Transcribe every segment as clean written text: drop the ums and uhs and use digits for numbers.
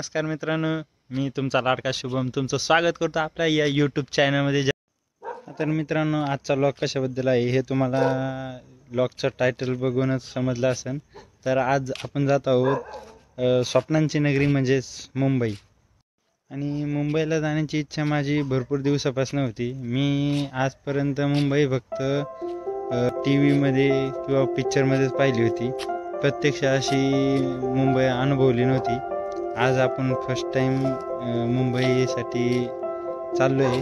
नमस्कार मित्रांनो, मी तुमचा लाडका शुभम तुमचं स्वागत करतो आपल्या या यूट्यूब चॅनलमध्ये। तर मित्रांनो, आजचा व्लॉग कशाबद्दल आहे हे तुम्हाला व्लॉगचं टायटल बघूनच समजलं असेल। तर आज आपण जात आहोत स्वप्नांची नगरी म्हणजेच मुंबई। आणि मुंबईला जाण्याची इच्छा माझी भरपूर दिवसापासून होती। मी आजपर्यंत मुंबई फक्त टीव्हीमध्ये किंवा पिक्चरमध्येच पाहिली होती, प्रत्यक्ष अशी मुंबई अनुभवली नव्हती। आज आपण फर्स्ट टाइम मुंबईसाठी चाललो आहे।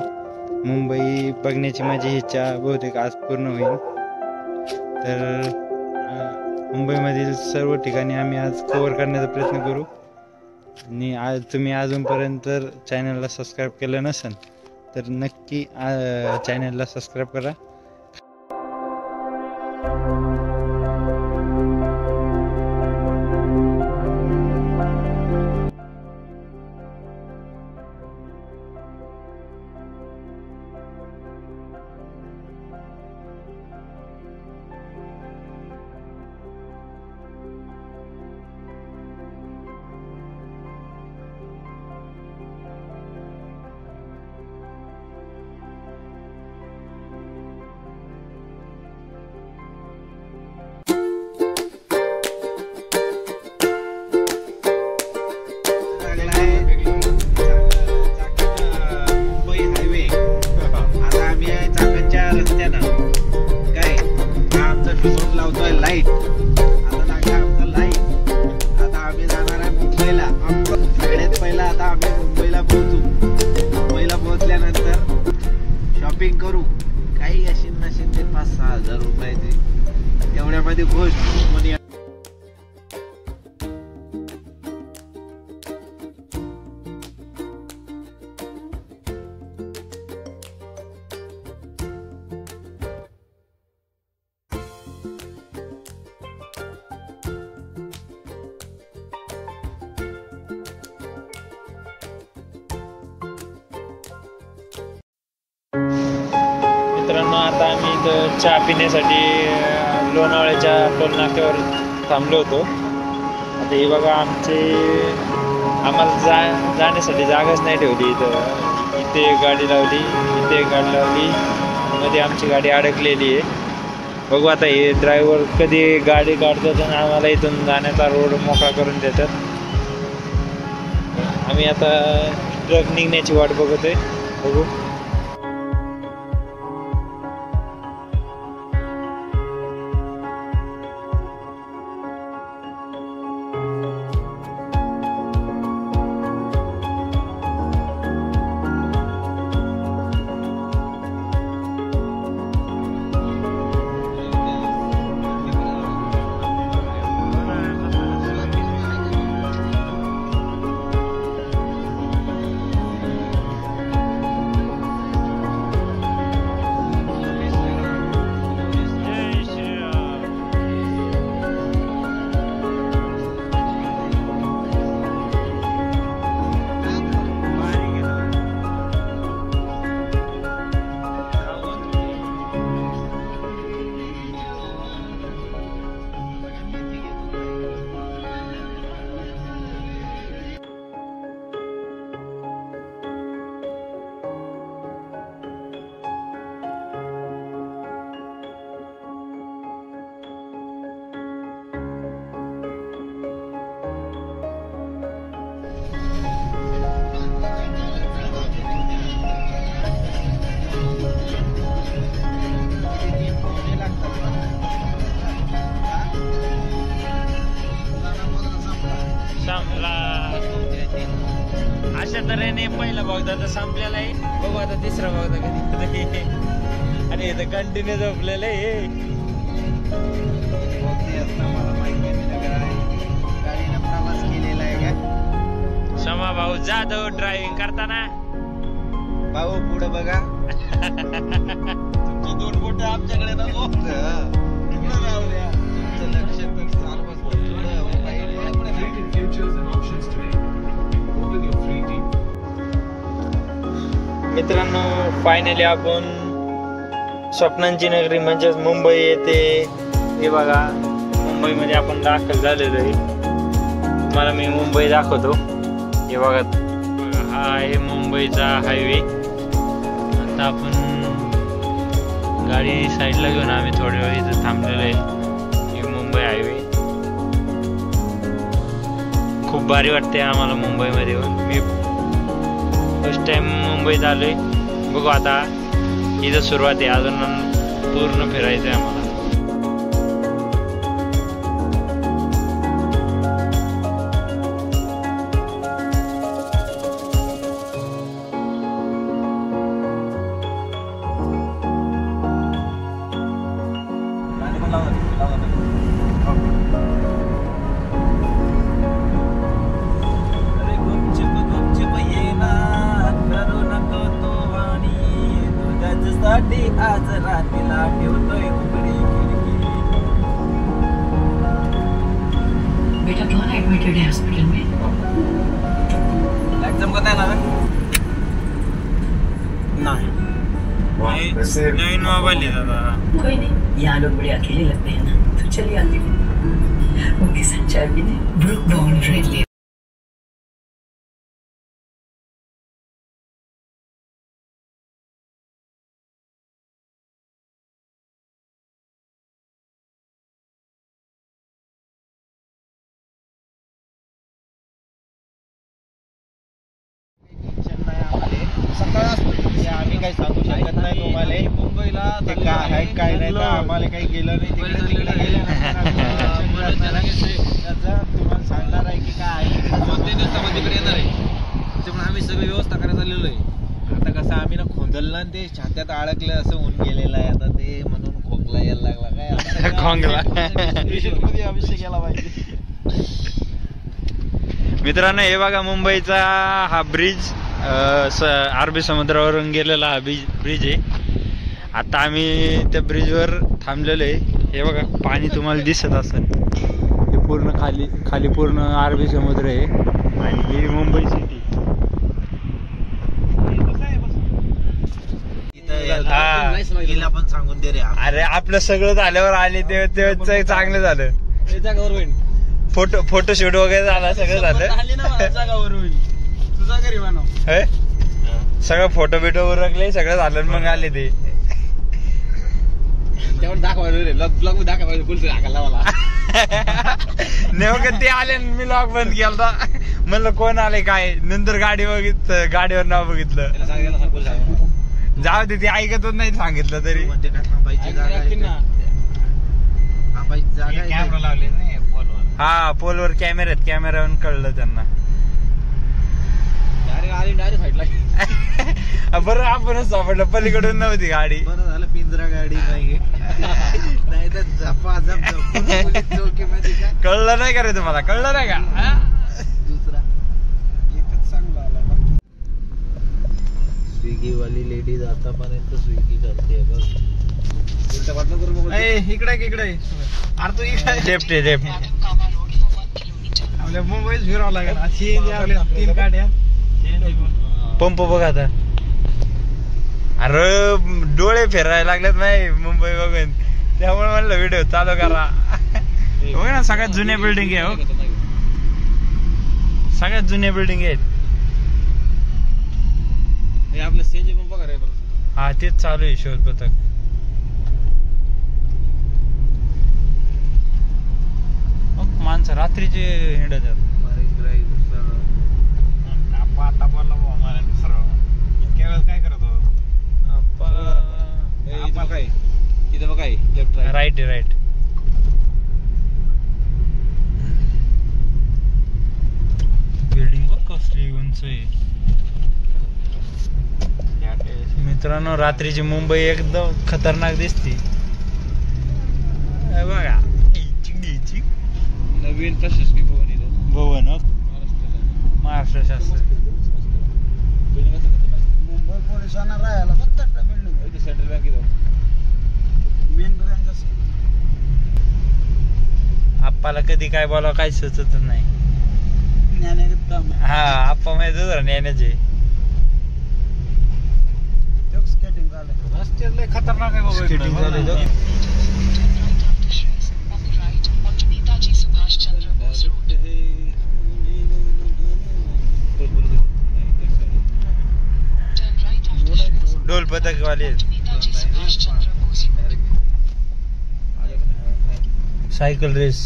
मुंबई बघण्याची माझी इच्छा बहुतेक आज पूर्ण होईल। तर मुंबईमधील सर्व ठिकाणी आम्ही आज कव्हर करण्याचा प्रयत्न करू। आणि आज तुम्ही अजूनपर्यंत चॅनलला सबस्क्राईब केलं नसेल तर नक्की चॅनलला सबस्क्राईब करा। लाईट आता लागला आमचा लाईट। आता आम्ही जाणार आहे मुंबईला। सगळ्यात पहिला आता आम्ही मुंबईला पोहोचू। मुंबईला पोहोचल्यानंतर शॉपिंग करू। काही अशी नशीन ते 5-6 हजार रुपयाची तेवढ्यामध्ये खुश। मित्रांनो, आता आम्ही इथं चहा पिण्यासाठी लोणावळ्याच्या टोल नाक्यावर थांबलो होतो। आता हे बघा, आम्हाला जाण्यासाठी जागाच नाही ठेवली। इथे एक गाडी लावली, इथे एक गाडी लावली, मध्ये आमची गाडी अडकलेली आहे। बघू आता हे ड्रायव्हर कधी गाडी काढतात आणि आम्हाला इथून जाण्याचा रोड मोकळा करून देतात। आम्ही आता ट्रक निघण्याची वाट बघतोय, बघू। अशा तऱ्हेने पहिला बघता संपलेला आहे। बघू आता तिसरा बघता कधी आणि इथं कंटिन्यू झोपलेलं आहे। गाडीनं प्रवास केलेला आहे का क्षमा भाऊ जाधव ड्रायव्हिंग करताना। भाऊ पुढे बघा। तुमची 2 बोट आमच्याकडे नको, पुढे जाऊ द्या। तुमचं लक्ष तर चालवत मित्रांनो, फायनली आपण स्वप्नांची नगरी म्हणजेच मुंबई येथे हे बघा, मुंबईमध्ये आपण दाखल झालेलो आहे। तुम्हाला मी मुंबई दाखवतो। हे बघा हा आहे मुंबईचा हायवे. आता आपण गाडी साईडला घेऊन आम्ही थोड्या वेळ इथं थांबलेलो आहे. हे मुंबई हायवे खूप भारी वाटते आम्हाला मुंबईमध्ये येऊन. मी फर्स्ट टाइम मुंबईत आलोय. बघू आता इथं सुरुवात आहे, अजून पूर्ण फिरायचं आहे आम्हाला. आज रात्रीला ठेवतोय उघडी खिडकी. बेटा कौन एडमिटेड है हॉस्पिटल में? एग्जाम करता है ना? नहीं नवीन मोबाईल आहे दादा. कोई नहीं, यहाँ लोग बड़े अकेले लगते हैं ना, तो चलिए आती हूँ. उनके साथ चाय पीने ब्रुक बाउंड रेड ले. आम्ही काही सांगू शकत नाही तुम्हाला मुंबईला ते काय आहे काय नाही. तर आम्हाला काही गेलं नाही तिकडे तुम्हाला सांगणार आहे की काय आहे. 2-3 दिवसामध्ये तिकडे येणार आहे. त्याच्यामुळे आम्ही सगळी व्यवस्था करायला आलेलो आहे. आता कसं आम्ही ना खोंदलला ते छात्यात अडकलं असं होऊन गेलेलं आहे. आता ते म्हणून खोकला यायला लागला काय खोंगला. अभिषेक यायला पाहिजे. मित्रांनो हे बघा मुंबईचा हा ब्रिज, अरबी समुद्रावरून गेलेला हा ब्रिज आहे. आता आम्ही त्या ब्रिजवर थांबलेलो आहे. हे बघा पाणी तुम्हाला दिसत असेल. हे पूर्ण खाली पूर्ण अरबी समुद्र आहे आणि ही मुंबई सिटी. पण सांगून दे रे. अरे आपलं सगळं झाल्यावर आले ते चांगलं झालं. फोटोशूट वगैरे झाला, सगळं झालं. सगळं फोटो बिटो उरकले, सगळं झालं मग आले ते. नेमकं ते आले मी लॉक बंद केला. म्हणलं कोण आले काय, नंतर गाडीवर नाव बघितलं. जाऊ दे, ते ऐकतच नाही सांगितलं तरी. कॅमेरा लावले नाही पोलवर. हा पोलवर कॅमेरा आहेत, कॅमेरावरून कळलं त्यांना. बरं आपणच सापडलं, पलीकडून नव्हती गाडी. बरं झालं पिंजरा गाडी नाही तर कळलं नाही का रे तुम्हाला? कळलं नाही का? दुसरा एकच चांगला आला. स्विगी वाली लेडीज आतापर्यंत स्विगी करते बघ. इकडे अरे तू इकडे लेफ्ट आहे, लेफ्ट. आपल्या मुंबईत फिरावं लागेल. 3 गाड्या. पंप बघ आता. अरे डोळे फिरायला लागलेत नाही मुंबई बघून, त्यामुळे म्हणलं व्हिडिओ चालू करा. बघ ना सगळ्यात जुन्या बिल्डिंग आहे. हो सगळ्यात जुन्या बिल्डिंग आहेत. आपलं सीएनजी पंप बघा रे. हा तेच चालू आहे शोध पथक. माणसं रात्रीचे हिंडतात. काय करत राईट राईट. बिल्डिंग बघ कसली उंच आहे. मित्रांनो रात्रीची मुंबई एकदम खतरनाक दिसते. बघा नवीन प्रशासकीय भवन इथं. भवन महाराष्ट्र शासन. मुंबई पोलिसांना राहायला फक्त बिल्डिंग. सेंट्रल बँक इथं मेन ब्रँच असेल. आप्पाला कधी काय बोलावं काही सुचत नाही. ज्ञानागत काम आहे. हा आप्पा माहिती जरा ज्ञानाचे. स्केटिंग झालं. रस्ते खतरनाक आहे बाबा. स्केटिंग झालं. पथकवाले सायकल रेस.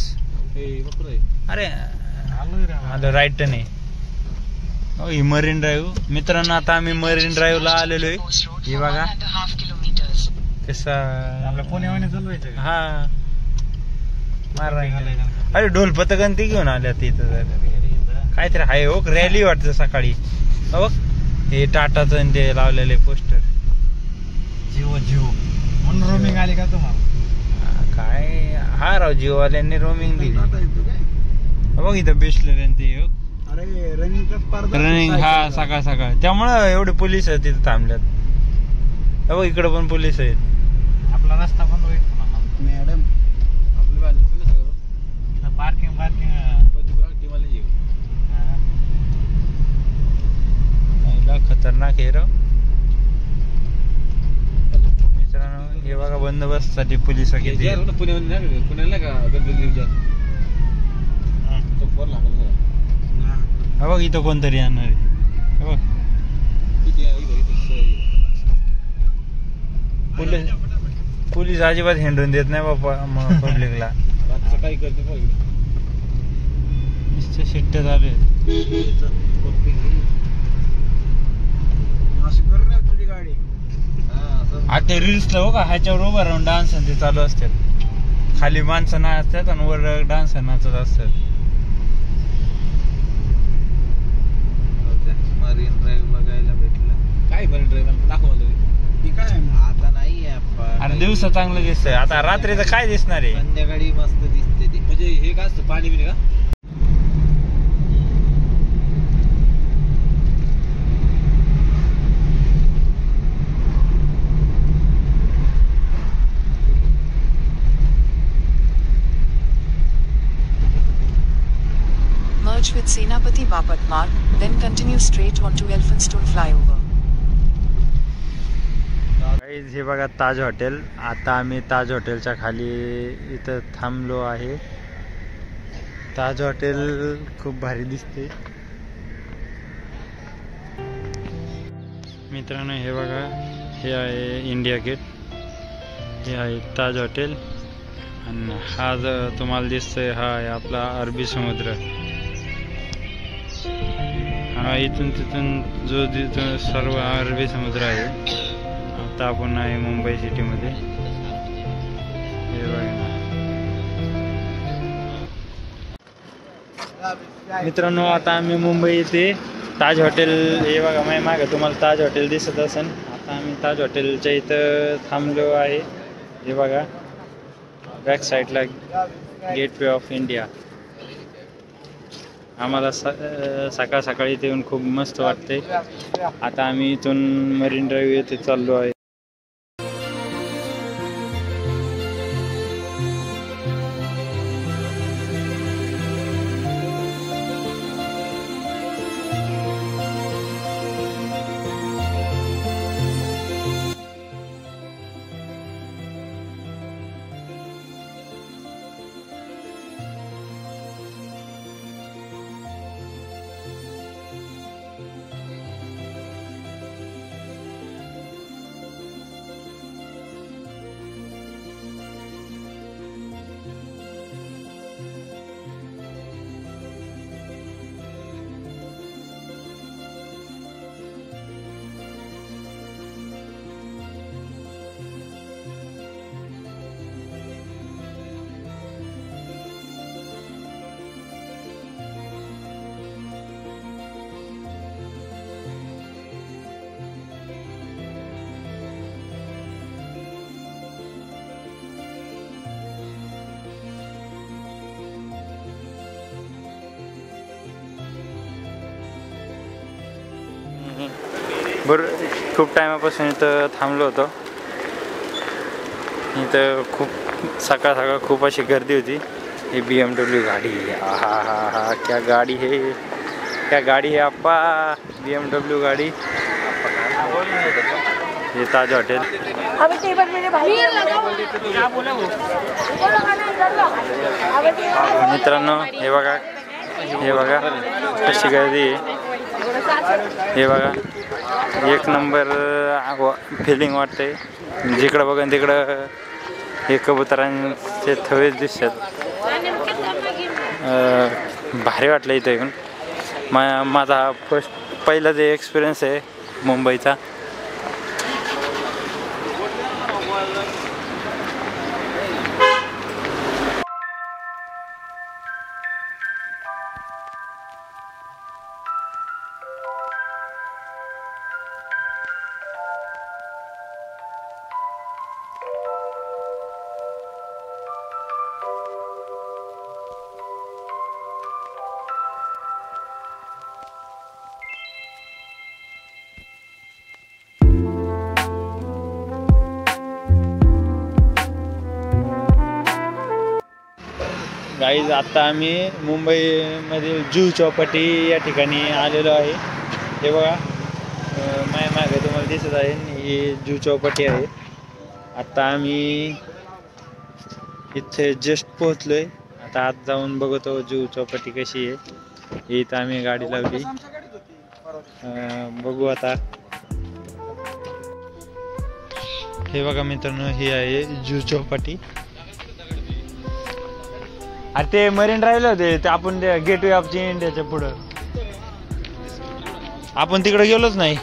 अरे आलं राईट नाही. ही मरीन ड्राईव्ह. मित्रांनो आता आम्ही मरीन ड्राईव्हला आलेलो आहे. हे बघा कसा आपल्या पुण्यामध्ये चालवायचं. हा मार. अरे ढोल पथकन ते घेऊन आल्या तिथं काहीतरी आहे हो. रॅली वाटतं सकाळी. बघ हे टाटाचं ते लावलेले पोस्टर. जिओ म्हणून रोमिंग आली का तुम्हाला? काय हा राव जिओवाल्यांनी रोमिंग दिली. बघ इथं बेसलेले ते. अरे रनिंग हा सकाळ त्यामुळं एवढे पोलीस आहेत तिथे थांबल्यात. बघ इकडे पण पोलीस आहेत. आपला रस्ता पण मॅडम पार्किंग खतरनाक आहे राव. मित्रांनो हे बघा बंदोबस्तासाठी पोलीस किती. पुण्याला का बघ इथं कोणतरी येणार आहे. बघ पोलीस अजिबात हिंडून देत नाही बाबा पब्लिकला. काय करते शिट्टे चालू आहेत. तुझी गाडी आता रील्सला हो का ह्याच्यावर उभं राहून डान्स ते चालू असतात. खाली माणसं नाचतात आणि वर डान्स नाचत असतात. मरीन ड्राईव्ह बघायला भेटलं. काय मरीन ड्राईव्ह दाखवलं काय आता नाही. अरे दिवसा चांगलं दिसतंय. आता रात्रीचं काय दिसणार आहे. संध्याकाळी मस्त दिसते ती. म्हणजे हे काय असतं पाणी बिणी का? Merge with Senapati Bapat Marg, then continue straight onto Elphinstone flyover. हे बघा ताज हॉटेल. आता आम्ही ताज हॉटेलच्या खाली इथं थांबलो आहे. ताज हॉटेल खूप भारी दिसते. मित्रांनो हे बघा हे आहे इंडिया गेट. हे आहे ताज हॉटेल आणि हा जो तुम्हाला दिसतोय हा आहे आपला अरबी समुद्र. हा इथून तिथून जो तिथून सर्व अरबी समुद्र आहे. आता आपण आहे मुंबई सिटीमध्ये. हे बघा मित्रांनो आता आम्ही मुंबई येथे ताज हॉटेल. हे बघा माझ्या मागं तुम्हाला ताज हॉटेल दिसत असेल. आता आम्ही ताज हॉटेलच्या इथं थांबलो आहे. हे बघा बॅक साईडला गेटवे ऑफ इंडिया. आम्हाला सकाळ सकाळी इथे येऊन खूप मस्त वाटते. आता आम्ही इथून मरीन ड्राईव्ह येथे चाललो आहे. खूप टायमापासून इथं थांबलो होतो. इथं खूप सकाळ खूप अशी गर्दी होती. ही BMW गाडी. हा हा हा क्या गाडी है, क्या गाडी है आप्पा. BMW गाडी. ये ताज हॉटेल. मित्रांनो हे बघा कशी गर्दी आहे. हे बघा एक नंबर फिलिंग वाटते. जिकडं बघा तिकडं हे कबुतरांचे थवेच दिसतात. भारी वाटलं इथं येऊन. माझा हा पहिला जे एक्सपिरियन्स आहे मुंबईचा. गाईज आता आम्ही मुंबईमधील जुहू चौपाटी या ठिकाणी आलेलो आहे. हे बघा माझ्या मागे तुम्हाला दिसत आहे ही जुहू चौपाटी आहे. आता आम्ही इथे जस्ट पोहोचलोय. आता आत जाऊन बघतो जुहू चौपाटी कशी आहे. इथं आम्ही गाडी लावली. बघू आता. हे बघा मित्रांनो ही आहे जुहू चौपाटी. अरे ते मरीन ड्राईव्हला होते ते आपण गेटवे ऑफ इंडियाच्या पुढं. आपण तिकडे गेलोच नाही.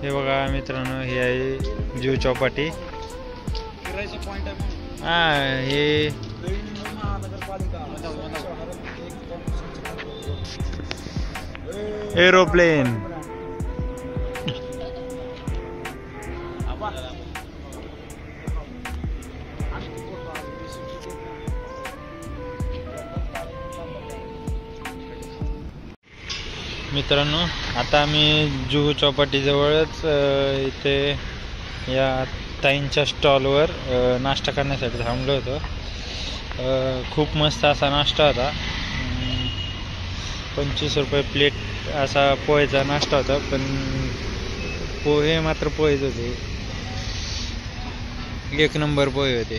हे बघा मित्रांनो हे आहे जुहू चौपाटी. हा हे एरोप्लेन. मित्रांनो आता आम्ही जुहू चौपाटीजवळच इथे या ताईंच्या स्टॉलवर नाश्ता करण्यासाठी थांबलो होतो. खूप मस्त असा नाश्ता होता. 25 रुपये प्लेट असा पोहेचा नाश्ता होता. पण पोहे मात्र पोहेच होते. एक नंबर पोहे होते.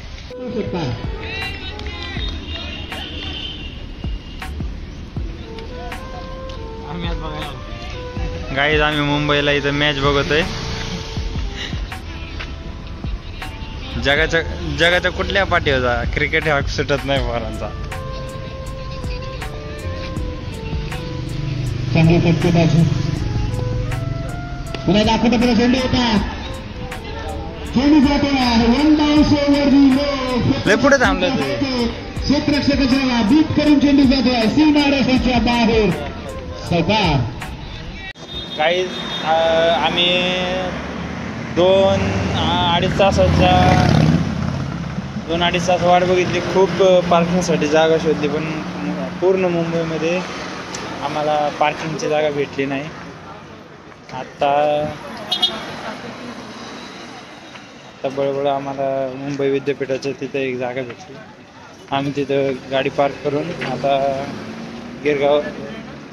गाईज आम्ही मुंबईला इथं मॅच बघतोय. जगाच्या कुठल्या पाठीवर जा क्रिकेट हा सुटत नाही पोरांचा. चांगली फटकेबाजी पुन्हा दाखवता पुन्हा चेंडू होता. चेंडू जातो वन डाऊन लय पुढे थांबलं ते. क्षेत्ररक्षकाच्या बीट करून चेंडू जातोय सीमारेषेच्या बाहेर. सरकार काही आम्ही 2-2.5 तास वाट बघितली. खूप पार्किंगसाठी जागा शोधली पण पूर्ण मुंबईमध्ये आम्हाला पार्किंगची जागा भेटली नाही. आता बळबळ आम्हाला मुंबई विद्यापीठाच्या तिथं एक जागा भेटली. आम्ही तिथं गाडी पार्क करून आता गिरगाव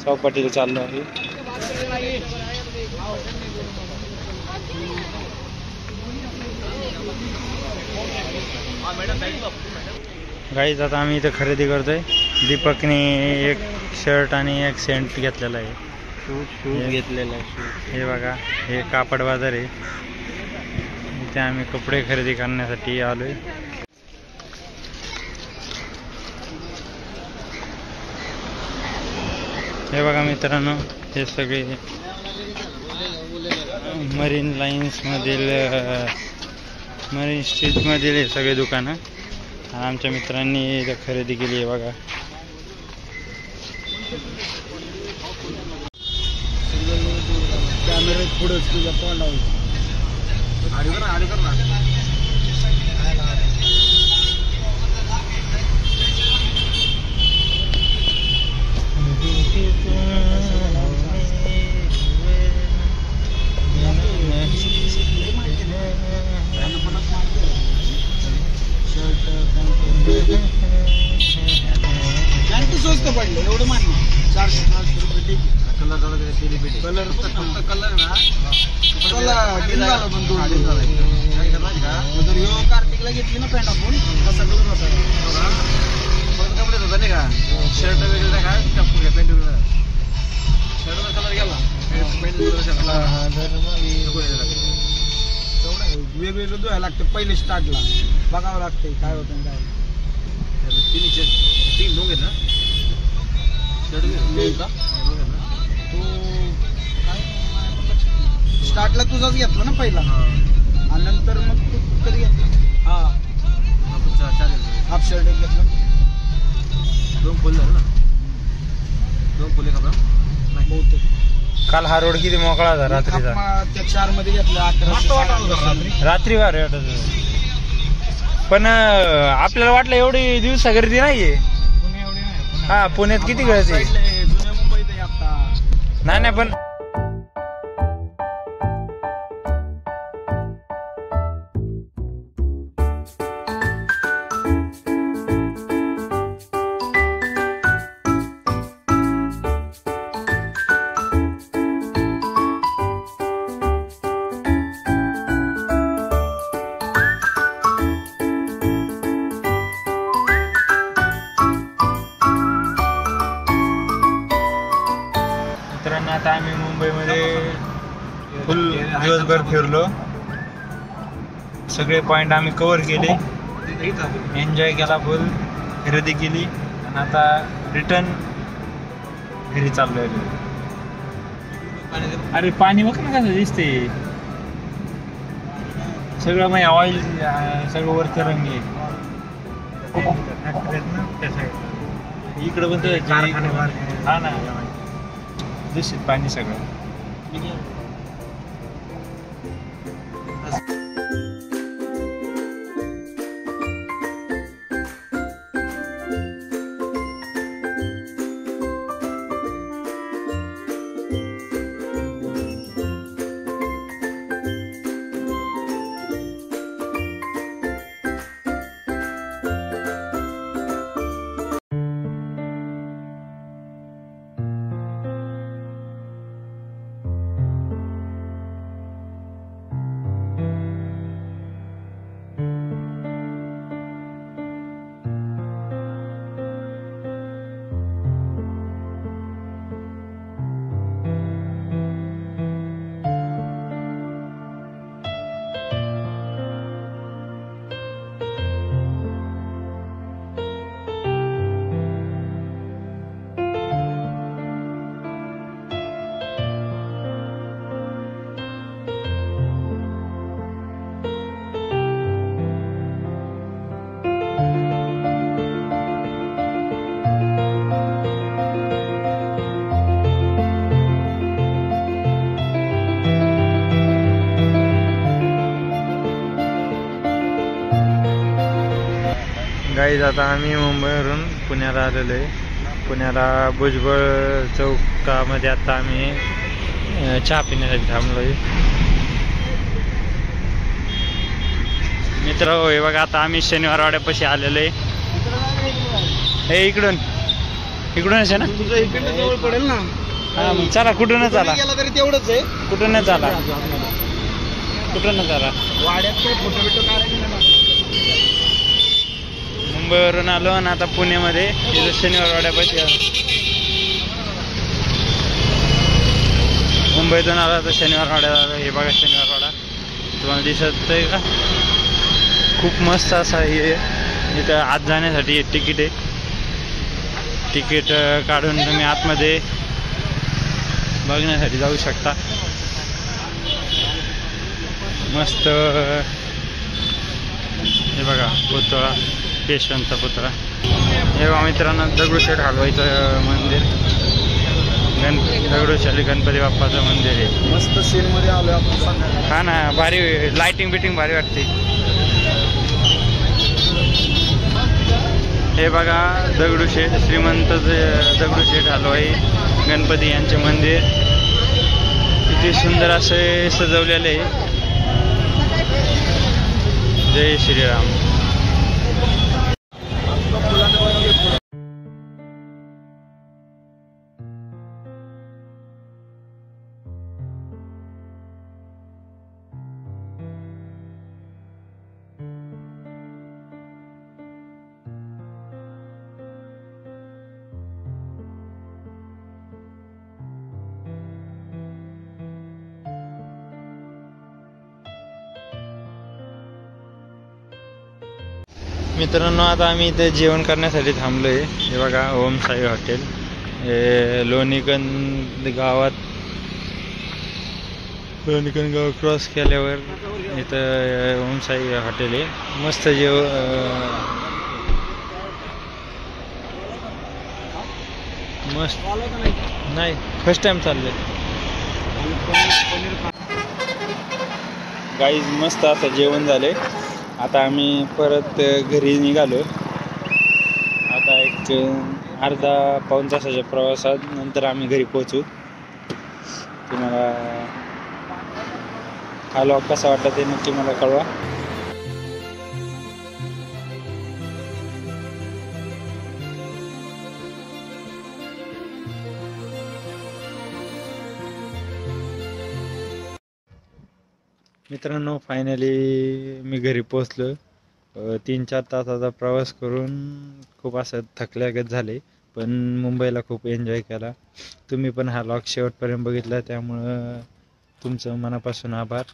चौपाटीला चाललो आहे. गाईज आता आम्ही इथं खरेदी करतोय. दीपकने एक शर्ट आणि एक सेंट घेतलेला आहे. शूज घेतलेला आहे. हे बघा हे कापड बाजार आहे. इथे आम्ही कपडे खरेदी करण्यासाठी आलोय. हे बघा मित्रांनो हे सगळे मरीन लाईन्स मधील मरीन स्ट्रीट मधील हे सगळे दुकानं आमच्या मित्रांनी इथं खरेदी केली आहे. बघा कॅमेरा पुढे तुझ्या तोंडावर स्वस्त पडले एवढं मान्य. 400 रुपये ठीक आहे. कलर कलर ना जर ह्यो कार्तिकला घेतली ना पॅन्ट आपण कसा कलर होता कपडे होता नाही का. शर्ट वेगळं का पॅन्ट वेगळं. शर्टचा कलर गेला वेगवेगळं धुवायला लागतं पहिले स्टार्टला बघावं लागतंय काय होतं काय तीन दोघे ना स्टार्टला तुझाच घेतला ना पहिला आणि नंतर मग तू कधी घेतला हाफ शर्ट घेतला दोन फुल झालं ना दोन फुले का बहुतेक काल हा रोड किती मोकळा होता रात्रीचा त्या 4 मध्ये घेतला 11 रात्री भारी वाटत होतं. पण आपल्याला वाटलं एवढी दिवसा गर्दी नाहीये. पुणे एवढी नाही हा पुण्यात किती गर्दी जुन्या मुंबईत आहे आता नाही पण मित्रांनो आता आम्ही मुंबईमध्ये फुल दिवसभर फिरलो. सगळे पॉइंट आम्ही कव्हर केले, एन्जॉय केला, फुल खरेदी केली आणि आता रिटर्न घरी चाललोय. अरे पाणी बघ ना कसं दिसते सगळं मग ऑइल सगळं वरचं रंग आहे. इकडं पण हा ना दूषित पाणी सगळं. गाईज आता आम्ही मुंबईवरून पुण्याला आलेलो आहे. पुण्याला भुजबळ चौकामध्ये आता आम्ही चहा पिण्यासाठी थांबलो आहे. मित्र होय बघा आता आम्ही शनिवार वाड्यापाशी आलेलो आहे. हे इकडून इकडूनच आहे ना तुझं इकडे जवळ पडेल ना. हा मग चला कुठूनच आला गेला तरी तेवढंच आहे. कुठूनच आला कुठूनच आला वाड्यात काही फोटो बिटो काढायचे नाही. मुंबईवरून आलो आणि आता पुण्यामध्ये तिथं शनिवार वाड्यापाशी मुंबईतून आलो आता शनिवार वाड्यात आलो. हे बघा शनिवार वाडा तुम्हाला दिसत आहे का? खूप मस्त असा हे इथं आत जाण्यासाठी तिकीट आहे. तिकीट काढून तुम्ही आतमध्ये बघण्यासाठी जाऊ शकता. मस्त हे बघा पुतळा पेशव्यांचा पुतळा. हे बघा मित्रांनो दगडूशेठ हलवाईचं मंदिर दगडूशेठ गणपती बाप्पाचं मंदिर आहे. मस्त सीन मध्ये आलोय आपण. हा ना भारी लाइटिंग बिटिंग भारी वाटते. हे बघा दगडूशेठ श्रीमंत दगडूशेठ हलवाई गणपती यांचे मंदिर किती सुंदर असे सजवलेले आहे. जय श्रीराम. मित्रांनो आता आम्ही इथे जेवण करण्यासाठी थांबलोय. हे बघा ओम साई हॉटेल, हे लोणीकंद गावात, लोणीकंद गाव क्रॉस केल्यावर इथं ओम साई हॉटेल आहे. मस्त मस्त नाही, फर्स्ट टाइम चाललंय गाईज. मस्त असं जेवण झाले. आता आम्ही परत घरी निघालो. आता एक अर्धा पाऊण तासाच्या प्रवासात नंतर आम्ही घरी पोहोचू. तुम्हाला हा लॉग कसा वाटला ते नक्की मला कळवा. मित्रांनो फायनली मी घरी पोचलो. 3-4 तासाचा प्रवास करून खूप असं थकल्यागत झाले, पण मुंबईला खूप एन्जॉय केला. तुम्ही पण हा लॉग शेवटपर्यंत बघितला, त्यामुळं तुमचं मनापासून आभार.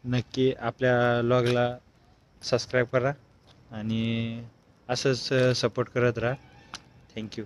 नक्की आपल्या लॉगला सबस्क्राईब करा आणि असंच सपोर्ट करत राहा. थँक्यू.